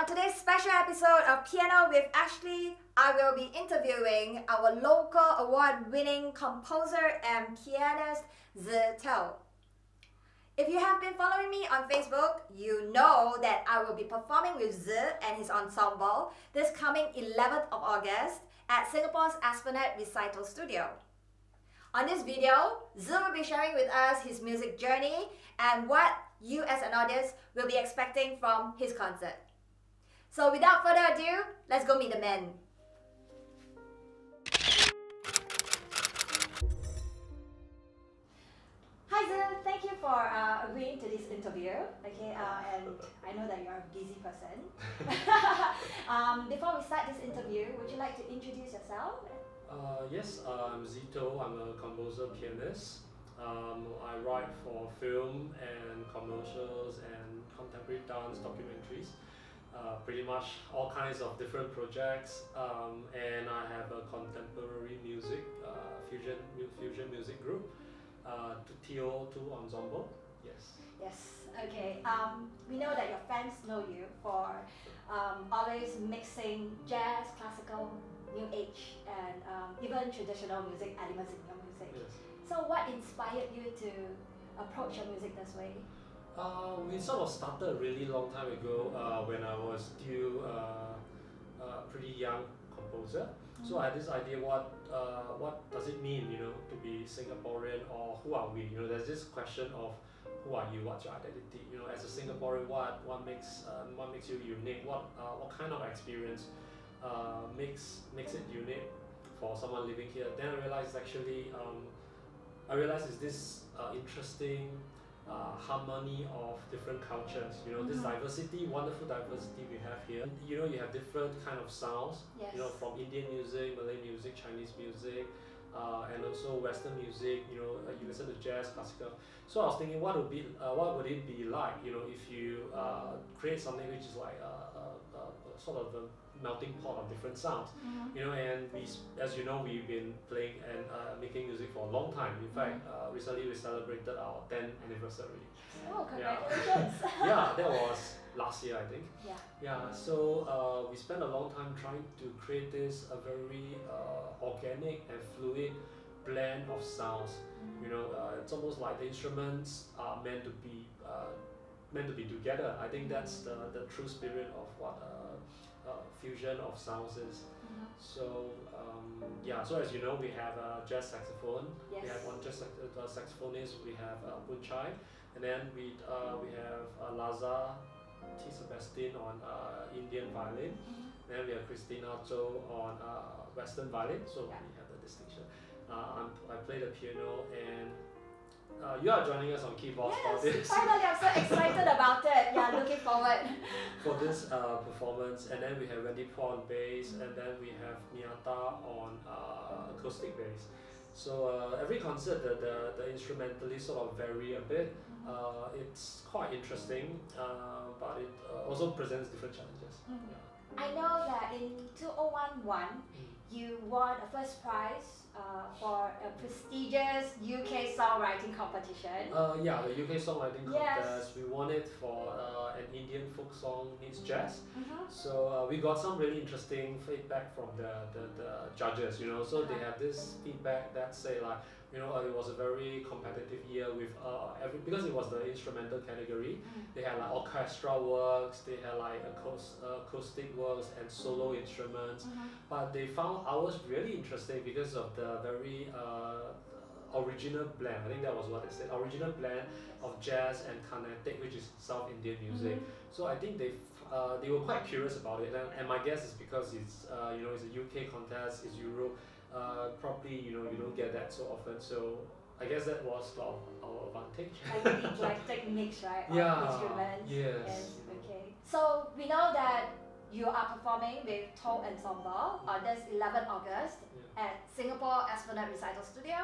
On today's special episode of Piano with Ashlee, I will be interviewing our local award-winning composer and pianist, Tze Toh. If you have been following me on Facebook, you know that I will be performing with Tze and his ensemble this coming 11th of August at Singapore's Esplanade Recital Studio. On this video, Tze will be sharing with us his music journey and what you as an audience will be expecting from his concert. So without further ado, let's go meet the man. Hi Tze, thank you for agreeing to this interview. Okay, and I know that you're a busy person. Before we start this interview, would you like to introduce yourself? Yes, I'm Tze Toh. I'm a composer pianist. I write for film and commercials and contemporary dance documentaries. Pretty much all kinds of different projects, and I have a contemporary music fusion music group, Tze Toh Ensemble. Yes. Yes. Okay. We know that your fans know you for always mixing jazz, classical, new age, and even traditional music elements in your music. Yes. So, what inspired you to approach your music this way? We sort of started a really long time ago when I was still a pretty young composer. So I had this idea, what does it mean, to be Singaporean, or who are we? There's this question of who are you, what's your identity? As a Singaporean, what makes you unique? What kind of experience makes it unique for someone living here? Then I realized it's this interesting harmony of different cultures. This diversity, wonderful diversity we have here. You have different kind of sounds. Yes. From Indian music, Malay music, Chinese music, and also Western music. You listen to jazz, classical. So I was thinking, what would it be like? If you create something which is like sort of a melting pot of different sounds. And as you know, we've been playing and making music for a long time. In fact, recently we celebrated our 10th anniversary. Oh, congratulations! Yeah, that was last year, I think. Yeah. Yeah. So we spent a long time trying to create this a very organic and fluid blend of sounds. It's almost like the instruments are meant to be together. I think that's the true spirit of what fusion of sounds is. So so as you know, we have a jazz saxophone. Yes. We have one jazz saxophonist. We have Boon Chai, and then we have Laza T. Sebastian on Indian violin. Then we have Christina Zhou on Western violin. So we have the distinction. I play the piano, and you are joining us on keyboards for this. Finally, I'm so excited about it. Yeah, looking forward. For this performance, and then we have Wendy Paul on bass, and then we have Miyata on acoustic bass. So every concert, the instrumentalists sort of vary a bit. It's quite interesting, but it also presents different challenges. I know that in 2011, you won a first prize for a prestigious UK songwriting competition. Yeah, the UK songwriting Yes. contest. We won it for an Indian folk song meets jazz. So we got some really interesting feedback from the judges. So they have this feedback that say like, it was a very competitive year with because it was the instrumental category. They had like orchestra works, they had like acoustic works and solo instruments. But they found ours really interesting because of the very original blend. I think that was what they said. Original blend of jazz and Carnatic, which is South Indian music. So I think they were quite curious about it, and my guess is because it's it's a UK contest, it's Europe. Probably you don't get that so often. So I guess that was our advantage. Like the eclectic mix, right? Of instruments. Yes. Okay. So we know that you are performing with Tze Toh Ensemble on this 11th August at Singapore Esplanade Recital Studio.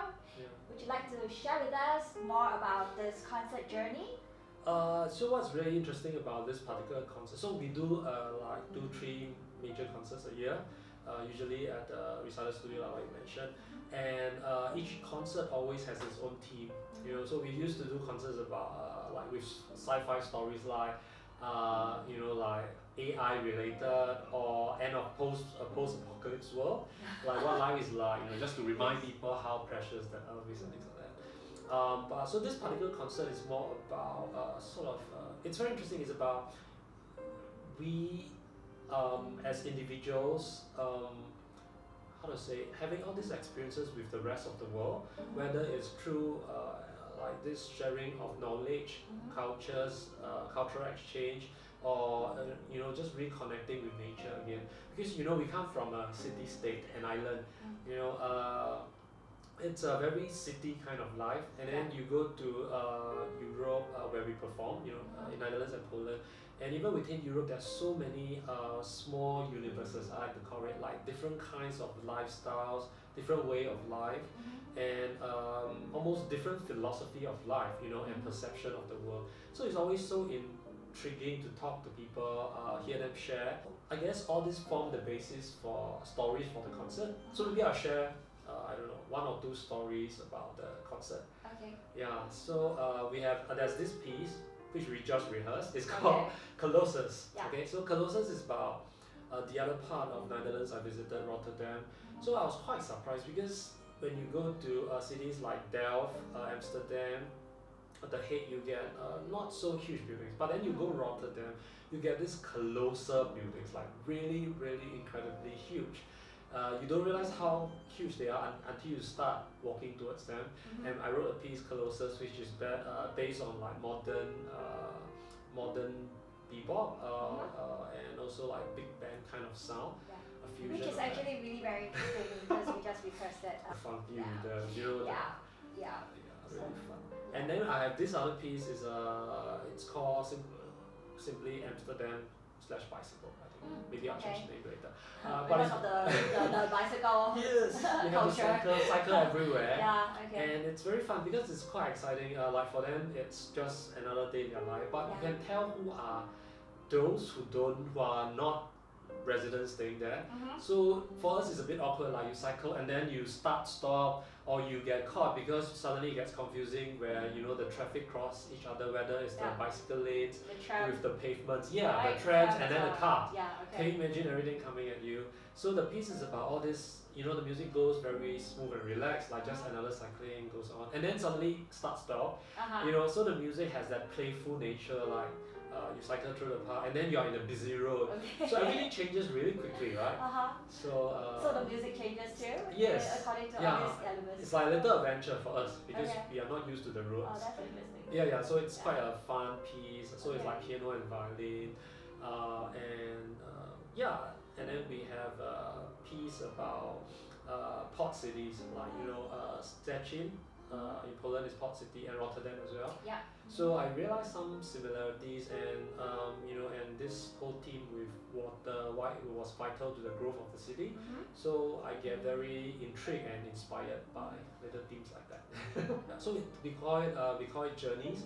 Would you like to share with us more about this concert journey? So what's really interesting about this particular concert? So we do like 2-3 major concerts a year. Usually at the recital studio, like you mentioned, and each concert always has its own theme. So we used to do concerts about like with sci-fi stories like like AI related or end of post-apocalypse world, like what life is like, just to remind people how precious the earth is and things like that. But so this particular concert is more about it's very interesting. It's about we as individuals, how to say, having all these experiences with the rest of the world, whether it's through like this sharing of knowledge, cultures, cultural exchange, or just reconnecting with nature again. Because we come from a city-state, an island. It's a very city kind of life, and then you go to Europe where we perform, in Netherlands and Poland, and even within Europe there's so many small universes, I like to call it, like different kinds of lifestyles, different way of life, and almost different philosophy of life, and perception of the world. So it's always so intriguing to talk to people, hear them share. I guess all this form the basis for stories for the concert. So maybe I'll share I don't know, 1 or 2 stories about the concert. Okay. Yeah, so we have, there's this piece which we just rehearsed. It's called Colossus. Yeah. Okay, so Colossus is about the other part of Netherlands. I visited Rotterdam. So I was quite surprised because when you go to cities like Delft, Amsterdam, at the Hague, you get not so huge buildings. But then you go Rotterdam, you get these colossal buildings, like really, really incredibly huge. You don't realize how huge they are until you start walking towards them. And I wrote a piece, Colossus, which is based on like modern bebop and also like big band kind of sound. A fusion. Which is actually really very interesting because we just requested. Funky with the really fun. And then I have this other piece. It's called simply Amsterdam/bicycle. Maybe I'll change the name later. Because of the bicycle yes, you have to cycle everywhere. Yeah, And it's very fun because it's quite exciting. Like for them, it's just another day in their life. But you can tell who are those who are not residents staying there. So for us, it's a bit awkward. Like you cycle and then you stop, or you get caught because suddenly it gets confusing where the traffic cross each other, whether it's the bicycle lanes with the pavements, the trams and then the car. Can you imagine everything coming at you? So the piece is about all this, the music goes very smooth and relaxed, like just another cycling goes on, and then suddenly starts stop. So the music has that playful nature, like you cycle through the park and then you're in a busy road. So everything changes really quickly, right? So the music changes too? Yes. According to all these elements? It's like a little adventure for us because we are not used to the roads. Oh, that's interesting. Yeah, so it's quite a fun piece. So it's like piano and violin. And then we have a piece about port cities, like, Szczecin. In Poland is port city, and Rotterdam as well. So I realized some similarities, and and this whole theme with water, why it was vital to the growth of the city. So I get very intrigued and inspired by little themes like that. So we call it journeys,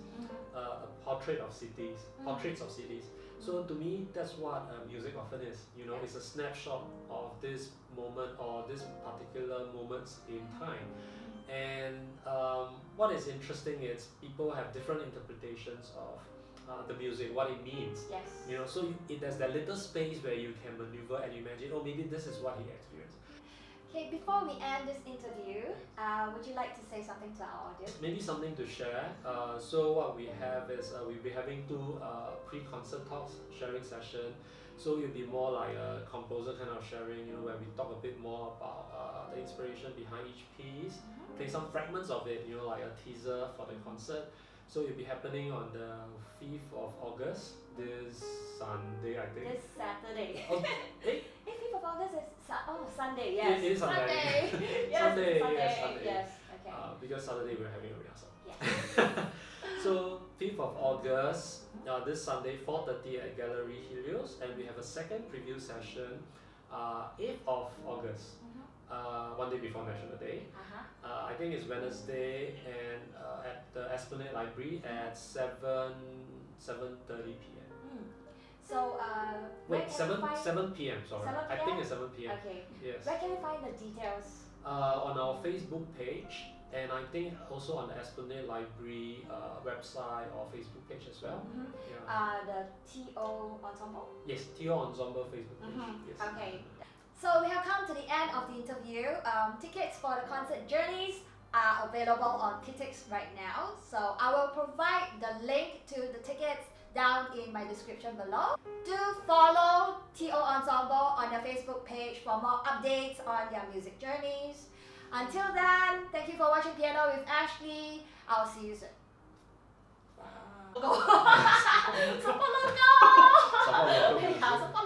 a portrait of cities, portraits of cities. So to me, that's what music often is. It's a snapshot of this moment or this particular moments in time. And what is interesting is people have different interpretations of the music, what it means. So there's that little space where you can maneuver and imagine, oh, maybe this is what he experienced. Okay, before we end this interview, would you like to say something to our audience? Maybe something to share. So what we have is we'll be having 2 pre-concert talks, sharing session. So it'll be more like a composer kind of sharing, where we talk a bit more about the inspiration behind each piece, play some fragments of it, like a teaser for the concert. So it'll be happening on the 5th of August, this Sunday, I think. This Saturday. Oh, 5th of August is Sunday, yes. It is Sunday. Sunday. Sunday. Yes, okay. Because Saturday we're having a rehearsal. Yes. So 5th of August, this Sunday, 4:30 at Gallery Helios, and we have a second preview session, 8th of August, one day before National Day. I think it's Wednesday, and at the Esplanade Library at 7:30 p.m. So wait, 7 p.m. Sorry, 7 I think it's 7 p.m. Okay. Yes. Where can we find the details? On our Facebook page, And I think also on the Esplanade Library website or Facebook page as well. Yeah. The Tze Toh Ensemble? Yes, Tze Toh Ensemble Facebook page. Yes. Okay. So we have come to the end of the interview. Tickets for the concert journeys are available on peatix right now. So I will provide the link to the tickets down in my description below. Do follow Tze Toh Ensemble on their Facebook page for more updates on their music journeys. Until then, thank you for watching Piano with Ashlee. I'll see you soon. Support local! Support local. Yeah, support